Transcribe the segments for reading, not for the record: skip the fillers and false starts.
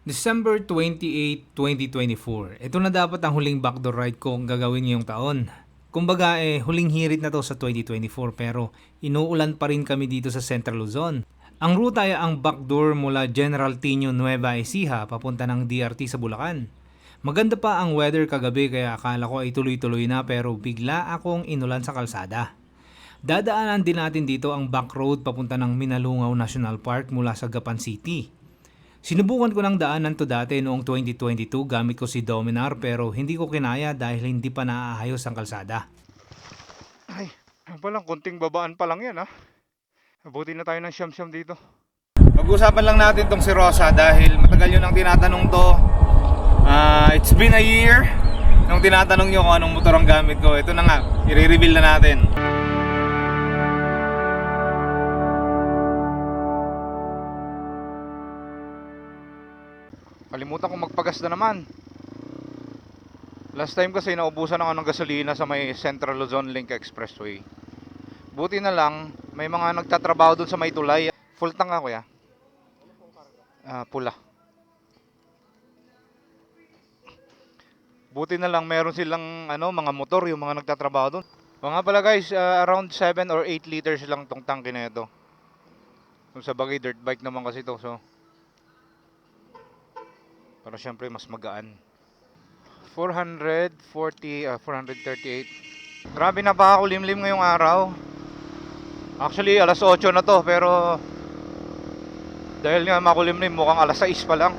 December 28, 2024. Ito na dapat ang huling backdoor ride kong gagawin ngayong taon. Kumbaga huling hirit na to sa 2024 pero inuulan pa rin kami dito sa Central Luzon. Ang ruta ay ang backdoor mula General Tino Nueva Ecija papunta ng DRT sa Bulacan. Maganda pa ang weather kagabi kaya akala ko ay tuloy-tuloy na pero bigla akong inulan sa kalsada. Dadaanan din natin dito ang back road papunta ng Minalungaw National Park mula sa Gapan City. Sinubukan ko ng daanan to dati noong 2022 gamit ko si Dominar pero hindi ko kinaya dahil hindi pa naaayos ang kalsada. Ay, palang konting babaan pa lang yan ha. Abutin na tayo ng siyam-siyam dito. Pag-usapan lang natin tong si Rosa dahil matagal yun ang tinatanong to. It's been a year nung tinatanong nyo kung anong motor ang gamit ko. Ito na nga, i-reveal na natin. Kalimutan kong magpagas na naman. Last time kasi naubusan ako ng gasolina sa may Central Luzon Link Expressway. Buti na lang, may mga nagtatrabaho dun sa may tulay. Full tank ako ya. Pula. Buti na lang meron silang mga motor yung mga nagtatrabaho dun. Mga pala guys, around 7 or 8 liters lang tong tangke na ito. Kung sa bagay dirt bike naman kasi to, so pero syempre mas magaan. 438. Grabe na pa ako limlim ngayong araw. Actually alas 8 na to pero dahil nga makulimlim mukhang alas 6 pa lang.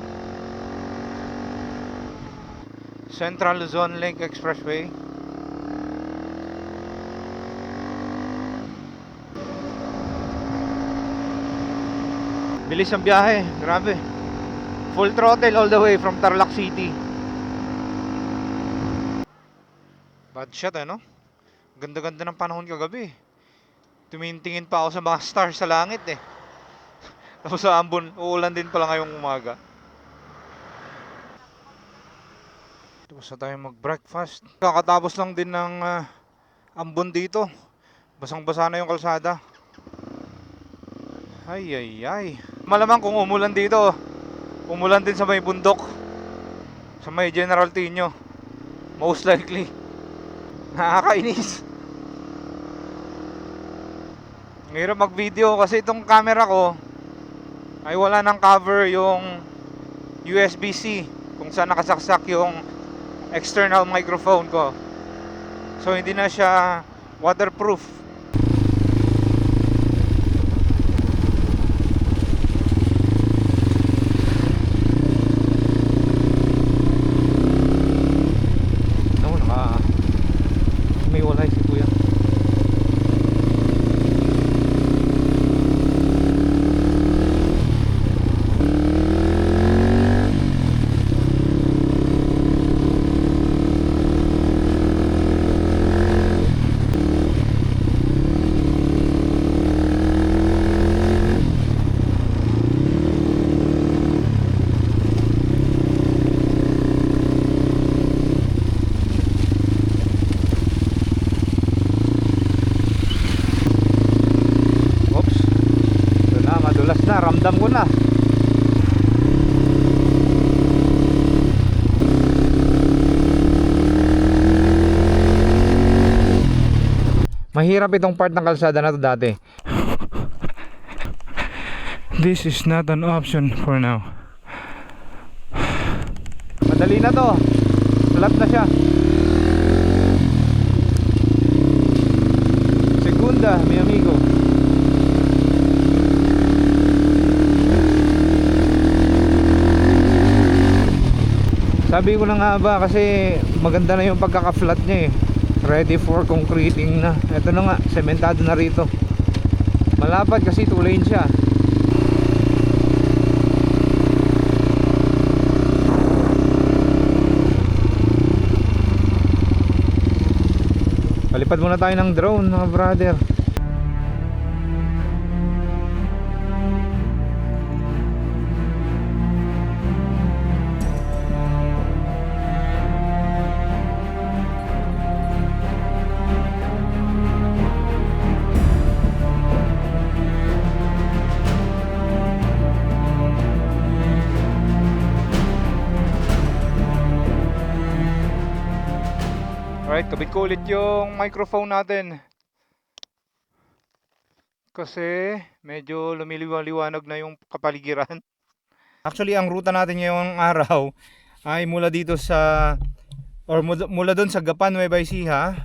Central Luzon Link Expressway. Bilis ang biyahe, grabe. Full throttle all the way from Tarlac City. Bad shot Ganda-ganda ng panahon kagabi. Tumitingin pa ako sa mga stars sa langit Tapos sa ambon, uulan din pala ngayong umaga. Tapos na tayo mag-breakfast. Kakatapos lang din ng ambon dito. Basang-basa na yung kalsada. Ay. Malamang kung umulan dito, umulan din sa may bundok, sa may General Tino. Most likely. Nakakainis. Ngayon mag-video kasi itong camera ko ay wala nang cover yung USB-C kung saan nakasaksak yung external microphone ko. So hindi na siya waterproof. Ramdam ko na. Mahirap itong part ng kalsada na to dati. This is not an option for now. Madali na to. Flat na siya. Segunda, mi amigo. Sabi ko na nga ba kasi maganda na yung pagkaka-flat niya ready for concreting na. Ito na nga, sementado na rito. Malapad kasi 2 lane siya. Palipad muna tayo ng drone mga brother. Alright, kabit ko ulit yung microphone natin. Kasi medyo lumiliwanag na yung kapaligiran. Actually, ang ruta natin ngayong araw ay mula dito sa mula doon sa Gapan, Nueva Ecija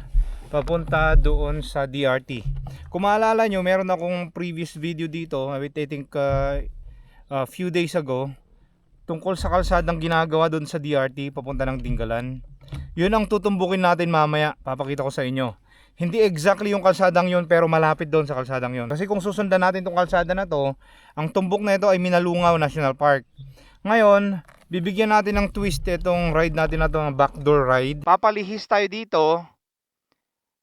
papunta doon sa DRT. Kung maalala nyo, meron akong previous video dito, I think a few days ago, tungkol sa kalsadang ginagawa doon sa DRT papunta ng Dingalan. Yun ang tutumbukin natin mamaya, papakita ko sa inyo. Hindi exactly yung kalsadang yun, pero malapit doon sa kalsadang yun. Kasi kung susundan natin tong kalsada na to, ang tumbok na ito ay Minalungaw National Park. Ngayon, bibigyan natin ng twist itong ride natin na to, ng backdoor ride. Papalihis tayo dito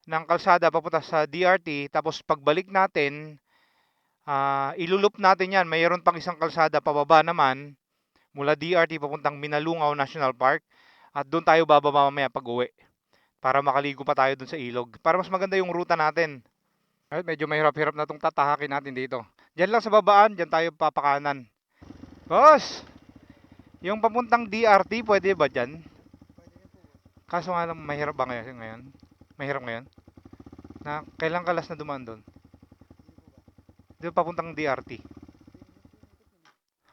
ng kalsada papunta sa DRT, tapos pagbalik natin, ilulup natin yan. Mayroon pang isang kalsada pababa naman mula DRT papuntang Minalungaw National Park, at doon tayo bababa mamaya pag uwi para makaligo pa tayo doon sa ilog, para mas maganda yung ruta natin. Ay, medyo mahirap-hirap na itong tatahakin natin dito. Diyan lang sa babaan, diyan tayo papakanan. Boss, yung papuntang DRT pwede ba dyan? Kaso nga lang, mahirap ba ngayon? Mahirap ngayon? Na kailang kalas na dumaan doon? Doon papuntang DRT.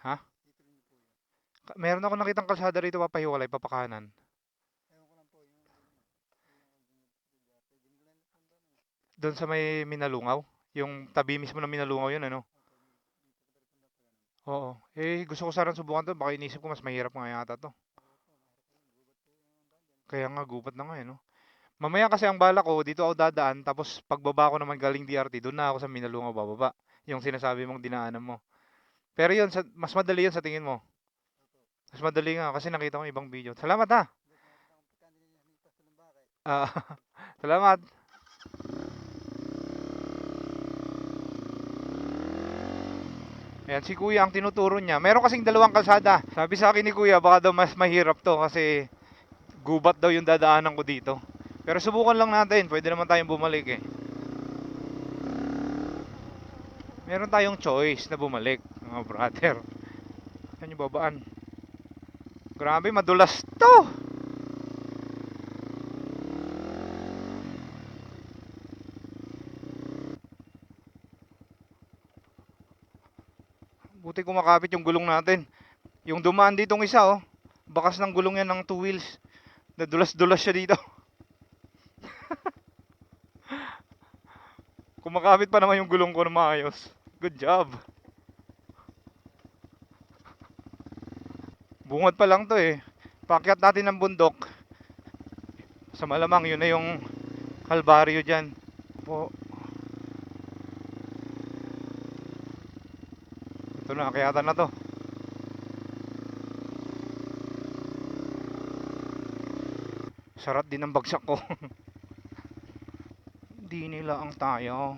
Ha? Meron ako nakitang kalsada rito papahiwalay, papakanan. Doon sa may Minalungaw? Yung tabi mismo ng Minalungaw yun, ano? Oo. Eh, gusto ko sana subukan to. Baka inisip ko mas mahirap nga yata to. Kaya nga, gubat na nga, no? Mamaya kasi ang bala ko, dito ako dadaan, tapos pagbaba ko naman galing DRT, doon na ako sa Minalungaw bababa. Yung sinasabi mong dinaanan mo. Pero yun, mas madali yun sa tingin mo. Mas madali nga kasi nakita ko ibang video. Salamat ha! Ah, salamat! Ayan, si kuya ang tinuturo niya. Meron kasing dalawang kalsada. Sabi sa akin ni kuya, baka daw mas mahirap to kasi gubat daw yung dadaanan ko dito. Pero subukan lang natin, pwede naman tayong bumalik eh. Meron tayong choice na bumalik, mga brother. Yan yung babaan. Grabe, madulas to! Buti kumakapit yung gulong natin. Yung dumaan ditong isa oh, bakas ng gulong yan ng 2 wheels. Nadulas-dulas siya dito. Kumakapit pa naman yung gulong ko na maayos. Good job. Bungad pa lang to eh. Paakyat natin ng bundok. Sa malamang yun na yung kalbaryo dyan. Po. Ito na, akyatan na to. Sarap din ang bagsak ko. Hindi nila ang tayo.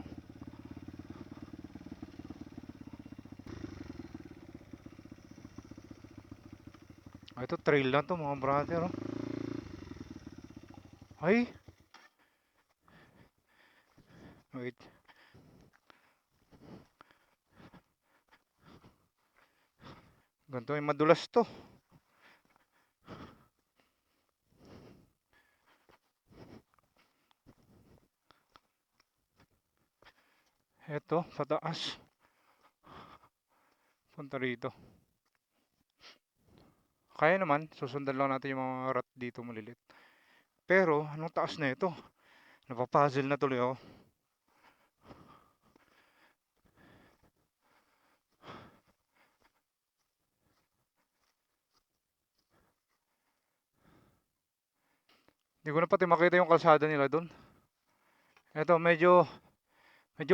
Ito trail na to mga brother oh. Ay. Wait. Ganito ay madulas to. Eto, sa taas. Punta rito. Kaya naman, susundan lang natin yung mga rat dito malilit. Pero, anong taas na ito? Napapuzzle na tuloy ako. Hindi ko na pati makita yung kalsada nila doon. Eto, medyo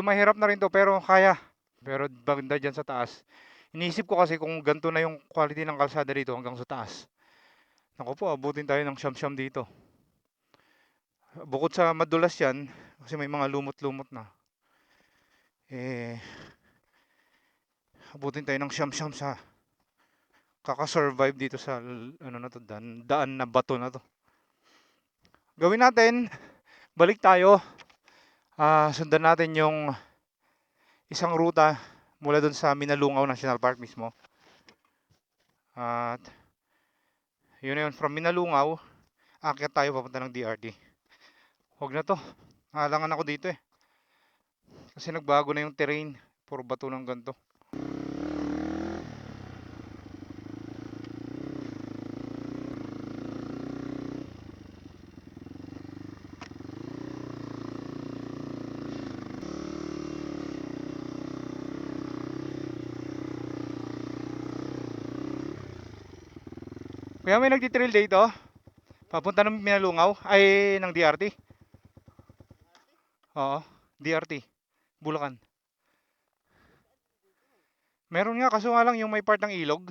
mahirap na rin to, pero kaya. Pero banda dyan sa taas. Iniisip ko kasi kung ganito na yung quality ng kalsada dito hanggang sa taas. Naku po, abutin tayo ng siyam-siyam dito. Bukod sa madulas yan, kasi may mga lumot-lumot na. Abutin tayo ng siyam-siyam sa kakasurvive dito sa ano na to, daan na bato na to. Gawin natin, balik tayo. Sundan natin yung isang ruta mula doon sa Minalungaw National Park mismo. At yun na yun, from Minalungaw, akyat tayo papunta ng DRT. Huwag na to. Halangan ako dito eh. Kasi nagbago na yung terrain. Puro bato ng ganito. Kaya may nagtitrail dito. Papunta ng Minalungaw. Ay, ng DRT. Oo, DRT. Bulacan. Meron nga, kaso nga lang yung may part ng ilog.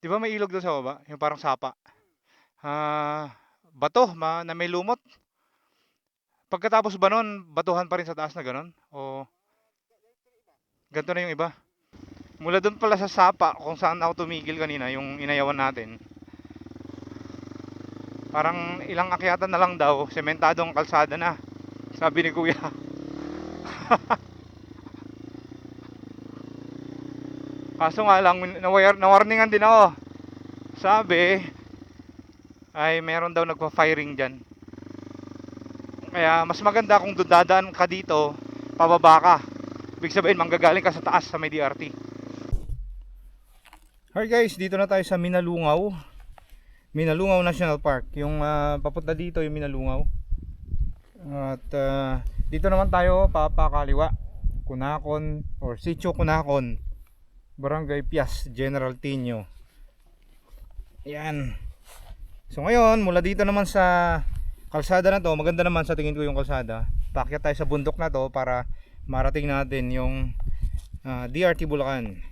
Di ba may ilog doon sa baba? Yung parang sapa. Bato na may lumot. Pagkatapos ba nun, batuhan pa rin sa taas na ganon? O ganito na yung iba? Mula doon pala sa sapa, kung saan ako tumigil kanina, yung inayawan natin. Parang ilang akyatan na lang daw, sementadong kalsada na. Sabi ni Kuya. Kaso nga lang, na-warningan din ako. Sabi, ay meron daw nagpa-firing dyan. Kaya mas maganda kung dadaan ka dito, pababa ka. Ibig sabihin, manggagaling ka sa taas sa may DRT. Alright guys, dito na tayo sa Minalungaw. Minalungaw National Park. Yung papunta dito yung Minalungaw. At dito naman tayo papakaliwa. Kunakon or Sitio Kunakon, Barangay Pias, General Tinio. Yan. So ngayon, mula dito naman sa kalsada na to, maganda naman sa tingin ko yung kalsada. Paakyat tayo sa bundok na to para marating natin yung DRT Bulacan.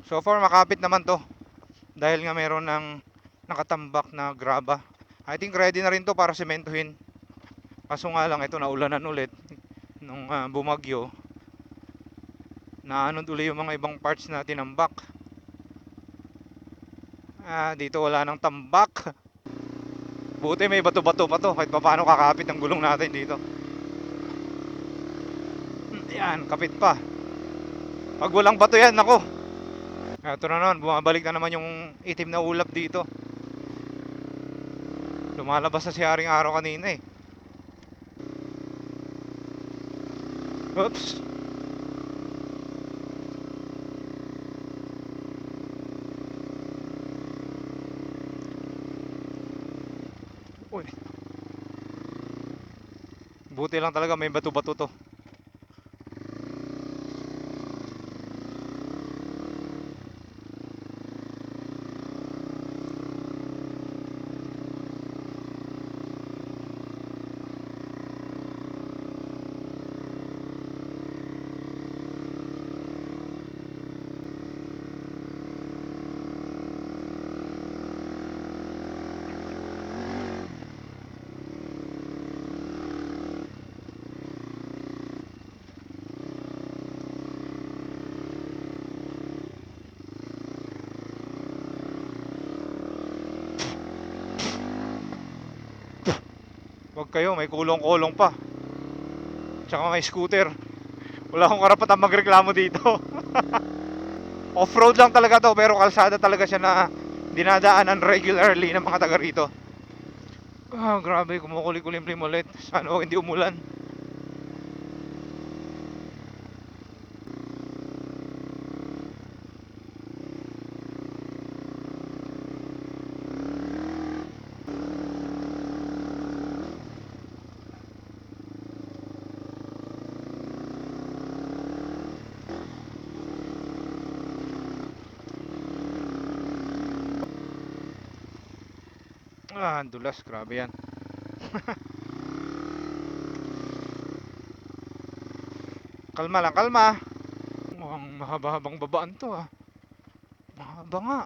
So far makapit naman to. Dahil nga meron ng nakatambak na graba. I think ready na rin to para sementuhin. Kaso nga lang ito naulanan ulit nung bumagyo. Naanod uli yung mga ibang parts na tinambak. Dito wala nang tambak. Buti may bato-bato pa to, kahit paano kakapit ang gulong natin dito. Yan, kapit pa. Pag walang bato yan, ako. Ito na naman, bumabalik na naman yung itim na ulap dito. Lumalabas na si Haring Araw kanina eh. Oops. Uy. Buti lang talaga may bato-bato to. Huwag kayo, may kulong-kulong pa. Tsaka may scooter. Wala akong karapatan magreklamo dito. Off-road lang talaga to, pero kalsada talaga siya na dinadaanan regularly ng mga taga rito. Grabe, kumukulim-kulim ulit. Sana hindi umulan. Dulas, grabe yan. Kalma lang, kalma. Mukhang mahaba-habang babaan to Mahaba nga.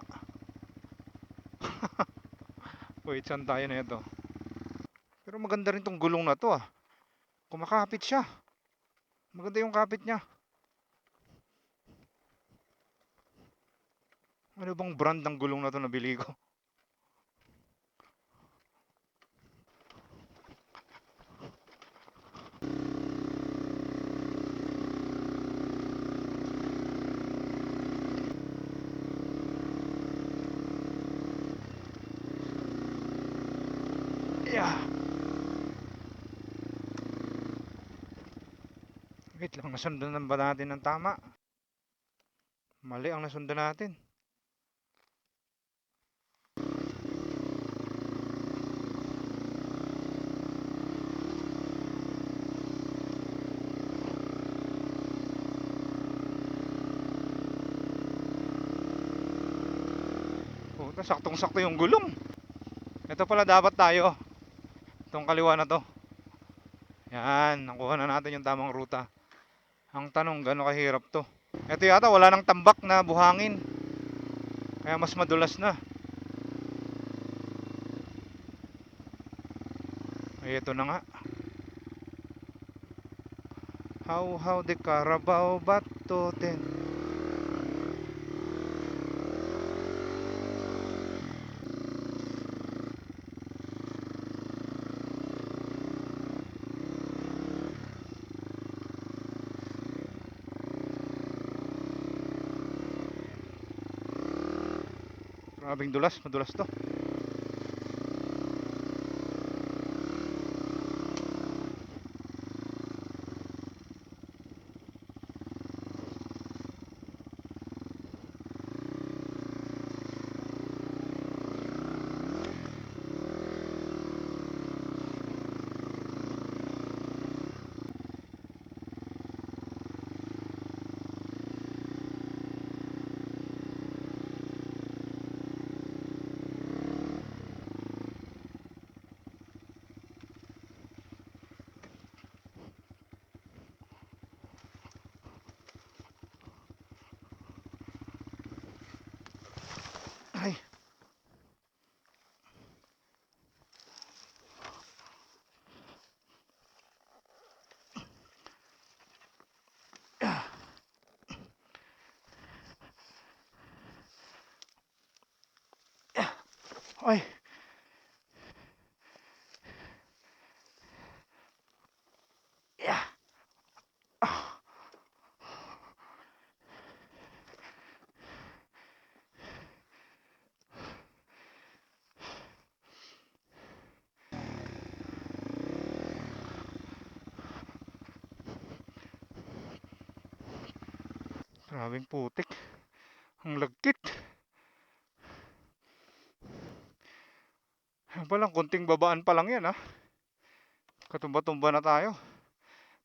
Wait, saan tayo na ito? Pero maganda rin tong gulong na to Kumakapit siya. Maganda yung kapit niya. Ano bang brand ng gulong na to nabili ko? lang nasundan ba natin ng tama? Mali ang nasundan natin. Puta, saktong-sakto yung gulong. Ito pala dapat tayo. Itong kaliwa na to. Yan, nakuha na natin yung tamang ruta. Ang tanong, gano'ng kahirap to? Ito yata wala nang tambak na buhangin. Kaya mas madulas na. Ay, ito na nga. How de Carabao Bato ten. Grabing dulas, madulas to. Ay, ay. Yeah. Grabing putik. Ang lagkit. Palang konting babaan pa lang yan, ha. Katumba-tumba na tayo.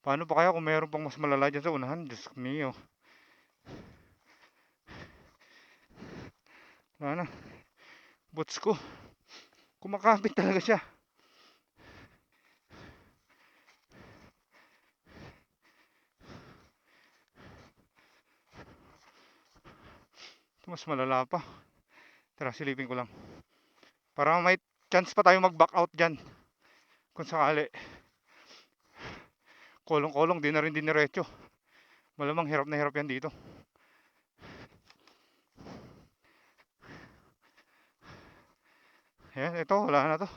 Paano pa kaya kung mayroon pang mas malala dyan sa unahan? Diyos mio. Wala na. Boots ko. Kumakapit talaga siya. Ito mas malala pa. Tara, silipin ko lang. Para may chance pa tayo mag-back out dyan. Kung sakali. Kolong-kolong, di na rin diniretso. Malamang hirap na hirap yan dito. Ayan, ito, wala na to.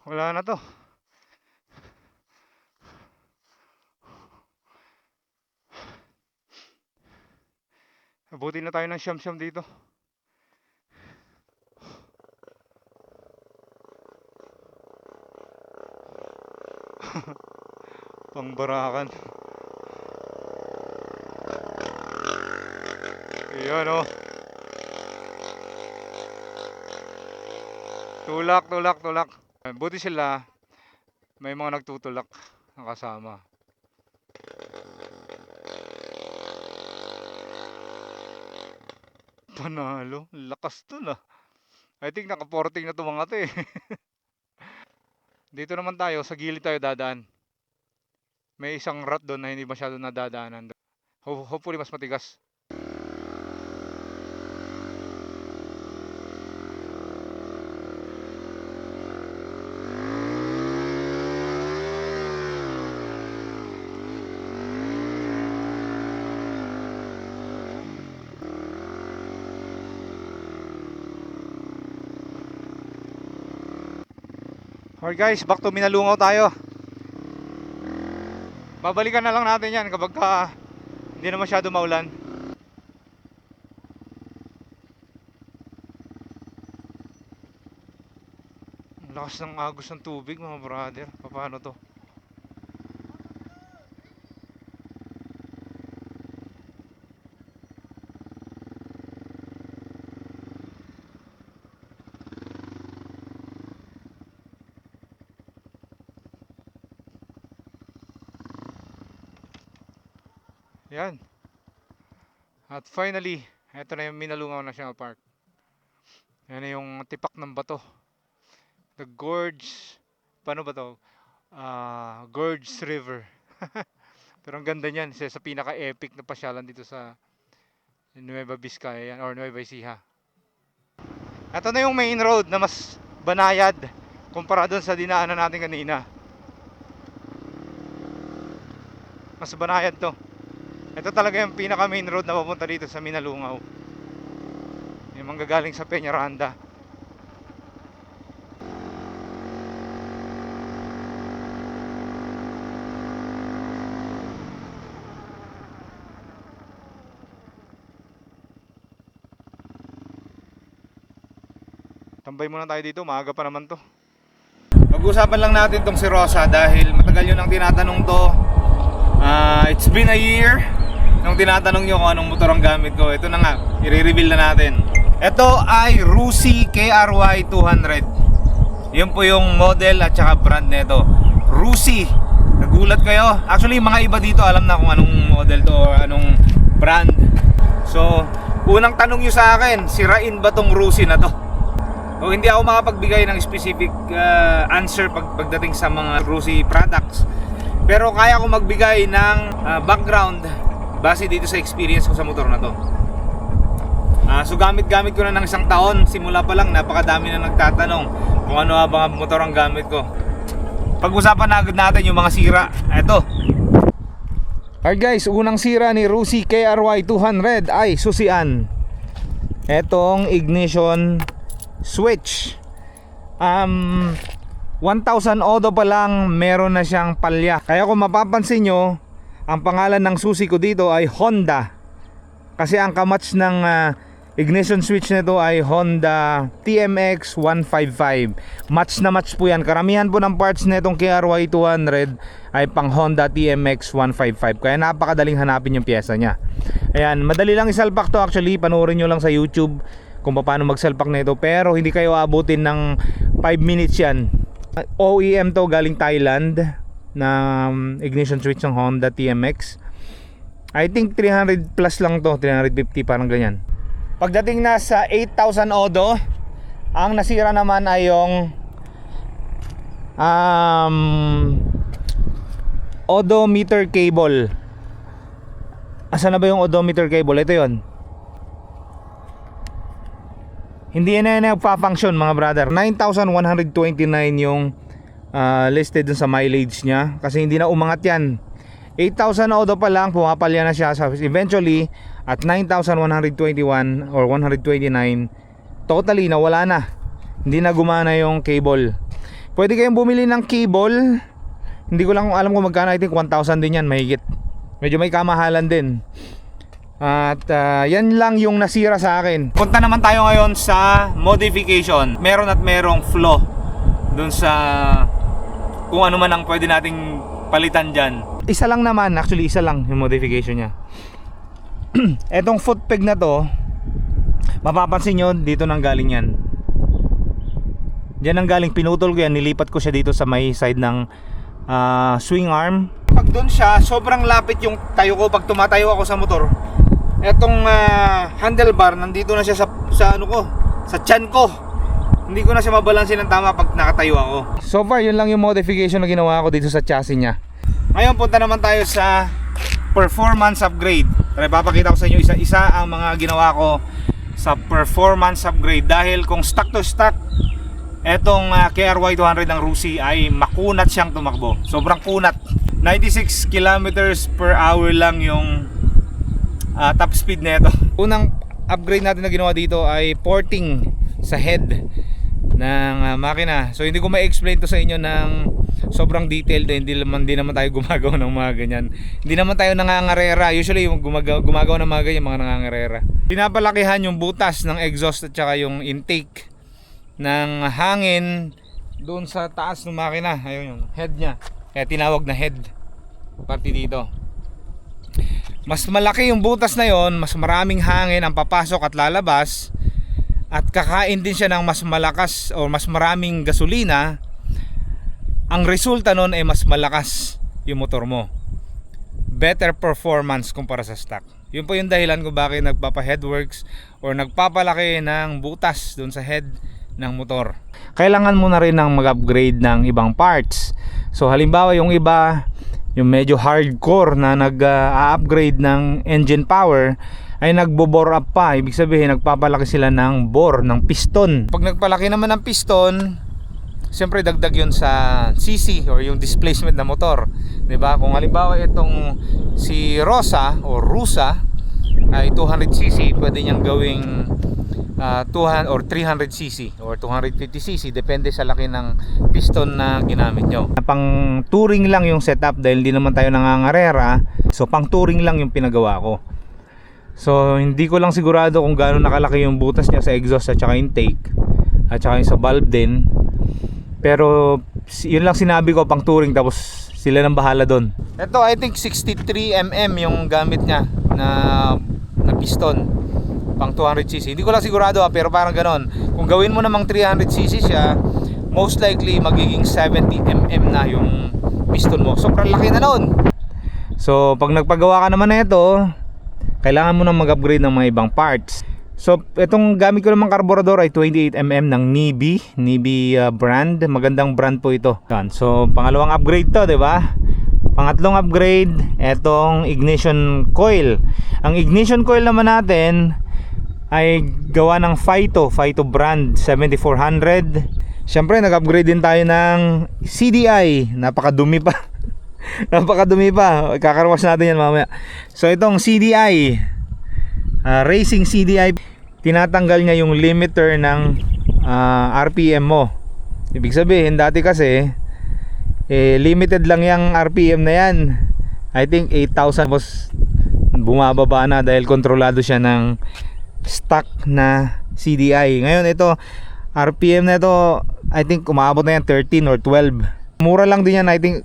Wala na to. Abutin na tayo ng siyam-siyam dito. Pangbarakan. Ayan, oh. Tulak, tulak, tulak. Buti sila, may mga nagtutulak na kasama. Panalo, lakas to na. I think naka-porting na to mga to eh. Dito naman tayo, sa gilid tayo dadaan. May isang rat doon na hindi masyado nadadaanan. Hopefully mas matigas. Alright guys, back to Minalungaw tayo. Babalikan na lang natin yan kapag hindi na masyado maulan. Lakas ng agos ng tubig mga brother. Paano to? Yan. At finally, eto na yung Minalungaw National Park. Yan na yung tipak ng bato. The Gorge, paano ba to? Gorge River. Pero ang ganda niyan, isa sa pinaka-epic na pasyalan dito sa Nueva Vizcaya yan, or Nueva Ecija. Ito na yung main road na mas banayad kumpara dun sa dinaanan natin kanina. Mas banayad to. Ito talaga yung pinaka main road na papunta dito sa Minalungaw. Yung manggagaling sa Peñaranda. Tambay muna tayo dito, maaga pa naman to. Pag-usapan lang natin tong si Rosa dahil matagal yun ang tinatanong to. It's been a year nung tinatanong nyo kung anong motor ang gamit ko. Ito na nga, i-reveal na natin. Ito ay Rusi KRY 200. Yun po yung model at saka brand nito, Rusi. Nagulat kayo? Actually, mga iba dito alam na kung anong model to o anong brand. So, unang tanong nyo sa akin, sirain ba tong Rusi na to? O hindi ako makapagbigay ng specific answer pagdating sa mga Rusi products. Pero kaya ko magbigay ng background base dito sa experience ko sa motor na to. So gamit-gamit ko na ng isang taon. Simula pa lang napakadami na nagtatanong kung ano ba ang motor ang gamit ko. Pag-usapan na agad natin yung mga sira. Ito. Alright guys, unang sira ni Rusi KRY 200 ay susian. Etong ignition switch. 1,000 odo pa lang meron na siyang palya. Kaya kung mapapansin nyo, ang pangalan ng susi ko dito ay Honda. Kasi ang kamatch ng ignition switch nito ay Honda TMX 155. Match na match po yan. Karamihan po ng parts nitong KRY 200 ay pang Honda TMX 155. Kaya napakadaling hanapin yung pyesa niya. Ayan, madali lang isalpak to actually. Panoorin nyo lang sa YouTube kung paano magsalpak nito. Pero hindi kayo abutin ng 5 minutes yan. OEM to, galing Thailand, na ignition switch ng Honda TMX. I think 300 plus lang to, 350 parang ganyan. Pagdating na sa 8,000 odo, ang nasira naman ay yung odometer cable. Asan na ba yung odometer cable? Ito yon. Hindi na nagpa-function mga brother. 9,129 yung listed dun sa mileage niya. Kasi hindi na umangat yan. 8,000 odo pa lang, pumapalya na siya. So eventually, at 9,121 or 129, totally nawala na. Hindi na gumana yung cable. Pwede kayong bumili ng cable. Hindi ko lang alam kung magkano. I think 1,000 din yan, mahigit. Medyo may kamahalan din. At yan lang yung nasira sa akin. Punta naman tayo ngayon sa modification. Meron at merong flaw dun sa kung ano man ang pwede nating palitan dyan. Isa lang naman, actually isa lang yung modification nya. Etong foot peg na to, mapapansin nyo dito nang galing yan. Diyan nang galing, pinutol ko yan. Nilipat ko siya dito sa may side ng swing arm. Pag dun siya, sobrang lapit yung tayo ko pag tumatayo ako sa motor. Etong handlebar nandito na siya sa ano ko, sa tiyan ko. Hindi ko na siya mabalansin ng tama pag nakatayo ako. So far yun lang yung modification na ginawa ko dito sa chassis niya. Ngayon punta naman tayo sa performance upgrade. Tara, papakita ko sa inyo isa-isa ang mga ginawa ko sa performance upgrade. Dahil kung stock to stock etong KRY 200 ng Rusi ay makunat siyang tumakbo. Sobrang kunat. 96 kilometers per hour lang yung top speed nito. Unang upgrade natin na ginawa dito ay porting sa head ng makina. So hindi ko ma-explain to sa inyo ng sobrang detailed. Hindi naman tayo gumagawa ng mga ganyan. Hindi naman tayo nangangarera. Usually yung gumagawa ng mga ganyan, mga nangangarera. Pinapalakihan yung butas ng exhaust at saka yung intake ng hangin doon sa taas ng makina. Ayun yung head niya. Kaya tinawag na head. Pati dito. Mas malaki yung butas na yon, mas maraming hangin ang papasok at lalabas. At kakain din siya ng mas malakas o mas maraming gasolina. Ang resulta nun ay mas malakas yung motor mo. Better performance kumpara sa stock. Yun po yung dahilan kung bakit nagpapa-headworks or nagpapalaki ng butas dun sa head ng motor. Kailangan mo na rin ng mag-upgrade ng ibang parts. So halimbawa yung iba, yung medyo hardcore na nag-upgrade ng engine power, ay nagbo-bore up pa. Ibig sabihin nagpapalaki sila ng bore, ng piston. Pag nagpalaki naman ng piston, siyempre dagdag yun sa cc or yung displacement ng motor, 'di ba? Kung halimbawa itong si Rosa o Rusa ay 200cc, pwede niyang gawing 200 or 300cc or 250cc, depende sa laki ng piston na ginamit nyo. Pang touring lang yung setup dahil hindi naman tayo nangangarera, so pang touring lang yung pinagawa ko. So hindi ko lang sigurado kung gaano nakalaki yung butas niya sa exhaust at saka intake at saka yung sa valve din. Pero yun lang sinabi ko, pang touring, tapos sila nang bahala doon. Ito I think 63mm yung gamit niya na piston, pang 200cc. Hindi ko lang sigurado pero parang ganon. Kung gawin mo namang 300cc siya, most likely magiging 70mm na yung piston mo. Sobrang laki na noon. So pag nagpagawa ka naman na ito, kailangan mo nang mag-upgrade ng mga ibang parts. So itong gamit ko namang carburetor ay 28mm ng Nibi brand. Magandang brand po ito. So pangalawang upgrade to, 'di ba? Pangatlong upgrade, etong ignition coil. Ang ignition coil naman natin ay gawa ng Fito brand 7400. Siyempre nag-upgrade din tayo ng CDI. Napakadumi pa. Napakadumi pa. Kakarwas natin yan mamaya. So itong CDI, racing CDI, tinatanggal niya yung limiter ng RPM mo. Ibig sabihin dati kasi limited lang yung RPM na yan. I think 8,000, tapos bumababa na dahil kontrolado siya ng stock na CDI. Ngayon ito, RPM na ito, I think umabot na yan 13 or 12. Mura lang din yan, I think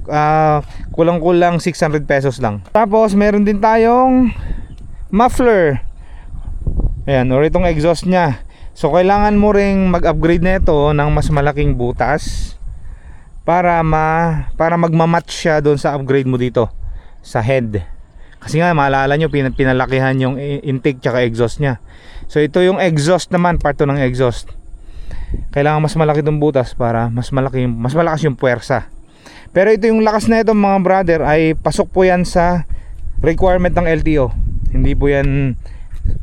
kulang-kulang 600 pesos lang. Tapos meron din tayong muffler. Ayan, or itong exhaust nya. So kailangan mo ring mag-upgrade na ito ng mas malaking butas para magmamatch siya doon sa upgrade mo dito sa head. Kasi nga maalala nyo, pinalakihan yung intake tsaka exhaust nya. So ito yung exhaust naman, part 2 ng exhaust. Kailangan mas malaki itong butas para mas malakas yung puwersa. Pero ito yung lakas na ito mga brother, ay pasok po yan sa requirement ng LTO. Hindi po yan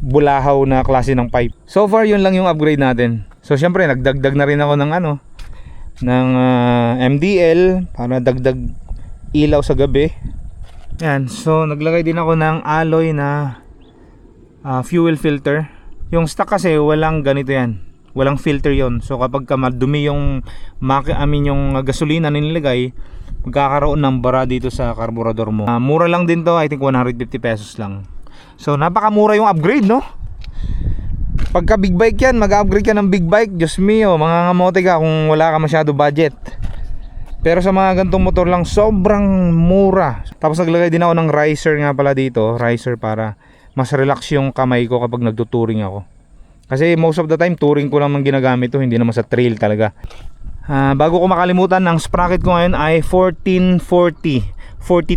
bulahaw na klase ng pipe. So far yun lang yung upgrade natin. So syempre nagdagdag na rin ako ng MDL para dagdag ilaw sa gabi. Yan, so naglagay din ako ng alloy na fuel filter. Yung stock kasi walang ganito yan, walang filter yon. So kapag madumi yung yung gasolina na nilagay, magkakaroon ng bara dito sa carburetor mo. Mura lang din to, I think 150 pesos lang. So napakamura yung upgrade, no? Pagka big bike yan, mag-upgrade ka ng big bike, Diyos mio, mangangamote ka kung wala ka masyado budget. Pero sa mga gantong motor lang, sobrang mura. Tapos naglagay din ako ng riser nga pala dito, riser para mas relax yung kamay ko kapag nagtuturing ako. Kasi most of the time touring ko lang ginagamit to, hindi naman sa trail talaga. Bago ko makalimutan, ang sprocket ko ngayon ay 1440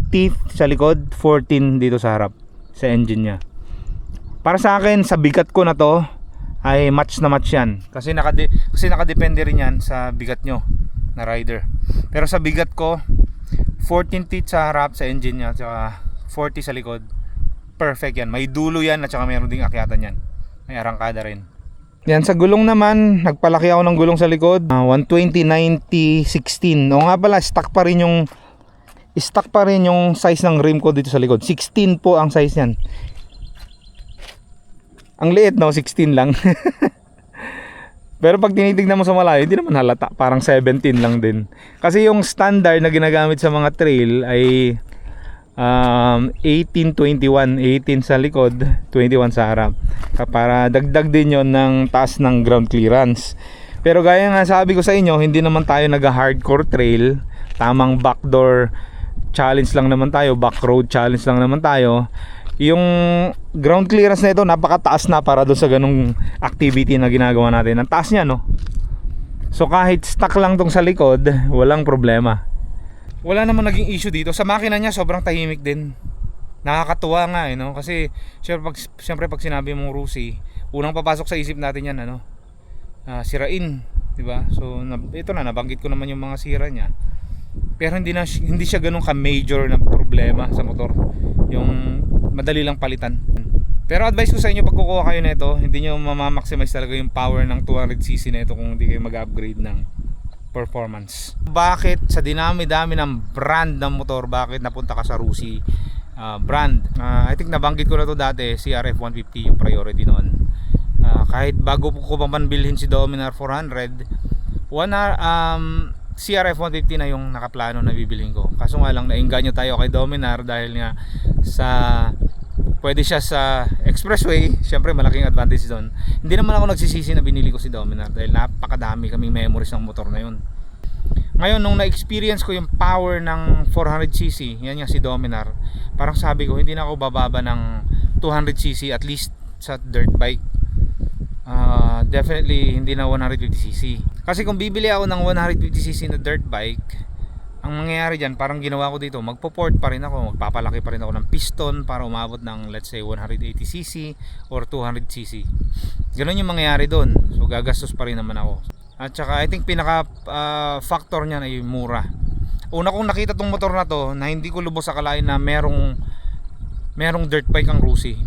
teeth sa likod, 14 dito sa harap sa engine nya. Para sa akin, sa bigat ko na to ay match na match yan. Kasi nakadepende rin yan sa bigat nyo na rider. Pero sa bigat ko, 14 teeth sa harap sa engine nya, tsaka 40 sa likod, perfect yan. May dulo yan at saka mayroon ding akyatan yan. May arangkada rin. Yan, sa gulong naman, nagpalaki ako ng gulong sa likod, 120/90/16. O nga pala, stock pa rin yung size ng rim ko dito sa likod. 16 po ang size niyan. Ang liit, no? 16 lang. Pero pag tinitignan mo sa malayo, hindi naman halata, parang 17 lang din. Kasi yung standard na ginagamit sa mga trail ay 18/21, 18 sa likod, 21 sa harap, para dagdag din yon ng taas ng ground clearance. Pero gaya nga sabi ko sa inyo, hindi naman tayo nag-hardcore trail. Tamang backdoor challenge lang naman tayo, back road challenge lang naman tayo. Yung ground clearance na ito napakataas na para doon sa ganung activity na ginagawa natin. Ang taas niya, no? So kahit stuck lang tong sa likod, walang problema. Wala naman naging issue dito. Sa makina niya sobrang tahimik din. Nakakatuwa nga eh, no? Kasi syempre pag sinabi mong Rusi, unang papasok sa isip natin yan, ano? Sirain, 'di ba? So ito na, nabanggit ko naman yung mga sira niya. Pero hindi siya ganun ka-major na problema sa motor. Yung madali lang palitan. Pero advice ko sa inyo, pag kukuha kayo nito, hindi niyo mama-maximize talaga yung power ng 200cc na ito kung hindi kayo mag-upgrade ng performance. Bakit sa dinami-dami ng brand ng motor, bakit napunta ka sa Rusi brand? I think nabanggit ko na to dati, CRF 150 yung priority noon. Kahit bago ko pa man bilhin si Dominar 400, CRF 150 na yung nakaplano na bibilhin ko. Kaso nga lang nainganyo tayo kay Dominar dahil nga pwede siya sa expressway. Siyempre malaking advantage doon. Hindi naman ako nagsisisi na binili ko si Dominar dahil napakadami kaming memories ng motor na yun. Ngayon nung na-experience ko yung power ng 400cc, yan nga si Dominar, parang sabi ko hindi na ako bababa ng 200cc at least sa dirt bike. Definitely hindi na 150cc. Kasi kung bibili ako ng 150cc na dirt bike, ang mangyayari dyan, parang ginawa ko dito, magpo-port pa rin ako, magpapalaki pa rin ako ng piston para umabot ng let's say 180cc or 200cc. Ganun yung mangyayari doon. So gagastos pa rin naman ako. At saka I think pinaka factor niyan ay mura. Una kong nakita tong motor na to na hindi ko lubos akalain na merong dirt bike ang Rusi.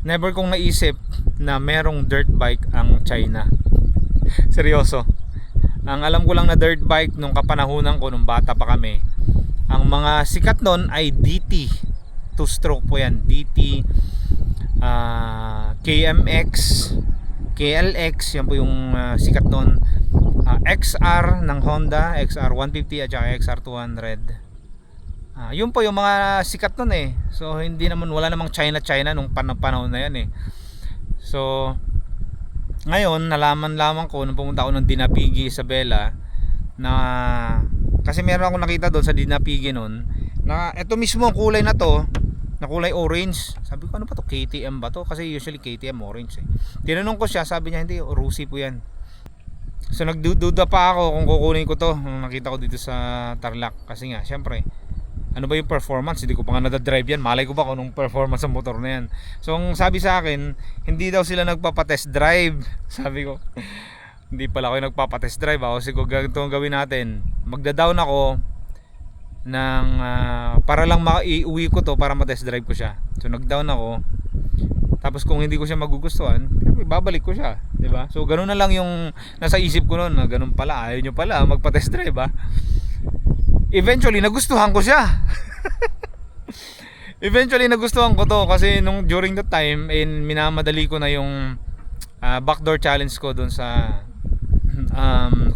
Never kong naisip na merong dirt bike ang China. Seryoso. Ang alam ko lang na dirt bike nung kapanahunan ko nung bata pa kami, ang mga sikat nun ay DT. 2-stroke po yan. DT, KMX, KLX, yan po yung sikat nun. XR ng Honda, XR 150 at saka XR 200. Yun po yung mga sikat nun eh. So hindi naman, wala namang China nung panahon na yan eh. So ngayon nalaman ko nung pumunta ako ng Dinapigi Isabela na kasi meron akong nakita doon sa Dinapigi nun na ito mismo ang kulay na to, na kulay orange. Sabi ko ano ba to, KTM ba to? Kasi usually KTM orange eh. Tinanong ko siya, sabi niya hindi, Rusi po yan. So nagdududa pa ako kung kukunin ko to nung nakita ko dito sa Tarlac. Kasi nga syempre ano ba yung performance, hindi ko pa nga nadadrive yan, malay ko ba kung anong performance ng motor na yan. So ang sabi sa akin, hindi daw sila nagpapatest drive. Sabi ko hindi pala ako yung nagpapatest drive. Ako siguro ganito ang gawin natin, magda-down ako ng para lang maiuwi ko to para matest drive ko siya. So nag-down ako, tapos kung hindi ko siya magugustuhan, babalik ko siya, di ba? So ganun na lang yung nasa isip ko noon, na ganun pala, ayaw nyo pala magpa-test drive ha. Eventually nagustuhan ko siya. Eventually nagustuhan ko to kasi during that time minamadali ko na yung backdoor challenge ko doon sa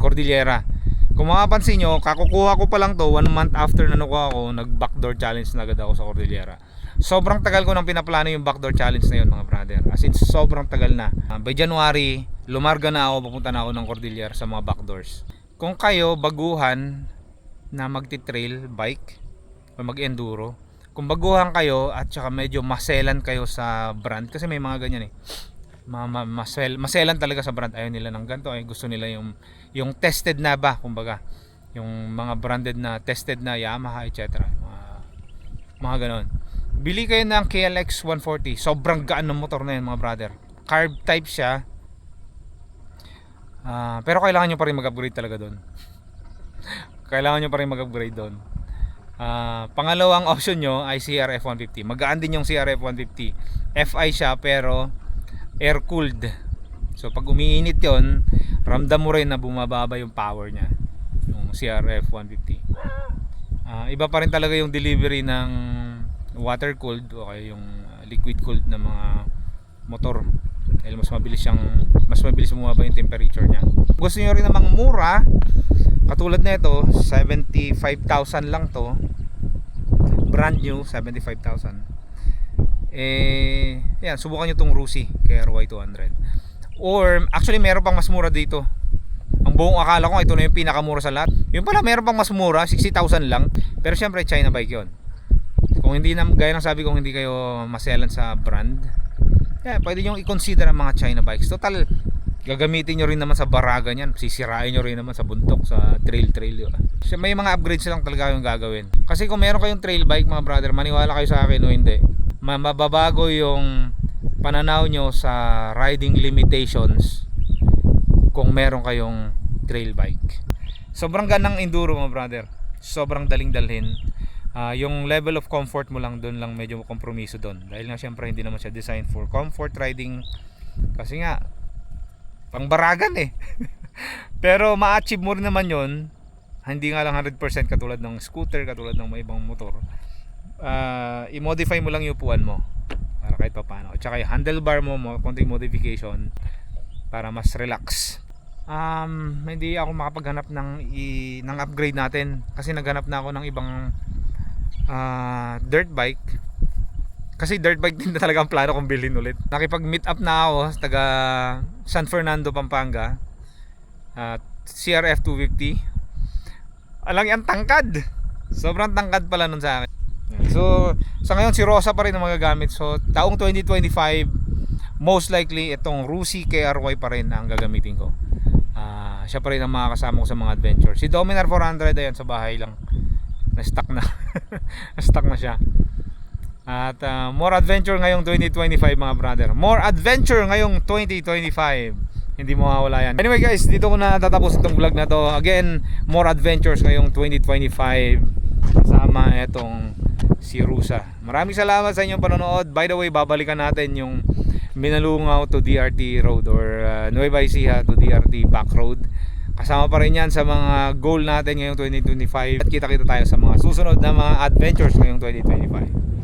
Cordillera. Kung makapansin nyo, kakukuha ko pa lang to 1 month after na nakuha ko, nag backdoor challenge na agad ako sa Cordillera. Sobrang tagal ko nang pinaplano yung backdoor challenge na yun mga brother. As in sobrang tagal na. By January lumarga na ako, papunta na ako ng Cordillera sa mga backdoors. Kung kayo baguhan na magti-trail bike o mag-enduro, kung baguhan kayo at saka medyo maselan kayo sa brand, kasi may mga ganyan eh, maselan talaga sa brand, ayaw nila ng ganito, ay gusto nila yung tested na ba, kumbaga yung mga branded na tested na Yamaha etc. mga ganon. Bili kayo ng KLX 140, sobrang gaan ng motor na yun mga brother, carb type siya, pero kailangan nyo pa rin mag-upgrade talaga doon. Kailangan nyo pa rin mag-upgrade doon. Pangalawang option nyo ay CRF 150. Magaan din yung CRF 150. FI siya pero air cooled. So pag umiinit yon, ramdam mo rin na bumababa yung power nya, yung CRF 150. Iba pa rin talaga yung delivery ng water cooled o kaya yung liquid cooled na mga motor. Dahil mas mabilis bumaba yung temperature nya. Gusto nyo rin namang mura, katulad nito, 75,000 lang to. Brand new, 75,000. Yan, subukan nyo tong Rusi KRY 200. Or actually meron pang mas mura dito. Ang buong akala ko ito na yung pinakamura sa lahat. Yung pala meron pang mas mura, 60,000 lang. Pero syempre China bike yun. Kung hindi na, gaya ng sabi ko, hindi kayo maselan sa brand, pwede nyo i-consider ang mga China bikes. Total, gagamitin nyo rin naman sa baraga nyan, sisirain nyo rin naman sa bundok, sa trail. May mga upgrades lang talaga yung gagawin. Kasi kung meron kayong trail bike mga brother, maniwala kayo sa akin o hindi, mababago yung pananaw nyo sa riding limitations kung meron kayong trail bike. Sobrang ganang enduro mga brother, sobrang daling dalhin. Yung level of comfort mo lang doon lang medyo kompromiso doon, dahil nga syempre hindi naman siya designed for comfort riding, kasi nga pangbaragan eh. Pero ma-achieve mo rin naman yon, hindi nga lang 100% katulad ng scooter, katulad ng may ibang motor. I-modify mo lang yung upuan mo para kahit pa paano, at saka yung handlebar mo, konting modification para mas relax. Hindi ako makapaghanap ng upgrade natin kasi naghanap na ako ng ibang dirt bike, kasi dirt bike din na talaga ang plano kong bilhin ulit. Nakipag meet up na ako sa taga San Fernando, Pampanga, CRF 250. Alang yan, tangkad, sobrang tangkad pala nun sa akin. So sa ngayon si Rosa pa rin ang magagamit. So taong 2025 most likely itong Rusi KRY pa rin ang gagamitin ko. Siya pa rin ang makakasama ko sa mga adventure. Si Dominar 400 ayan sa bahay lang, na-stuck na. Na-stuck na siya. At more adventure ngayong 2025 mga brother. More adventure ngayong 2025. Hindi mo mawawala yan. Anyway guys, dito ko na tatapos itong vlog na to. Again, more adventures ngayong 2025 kasama itong si Rusa. Maraming salamat sa inyong panonood. By the way, babalikan natin yung Minalungaw to DRT Road or Nueva Ecija to DRT back road. Kasama pa rin yan sa mga goal natin ngayong 2025. At kita-kita tayo sa mga susunod na mga adventures ngayong 2025.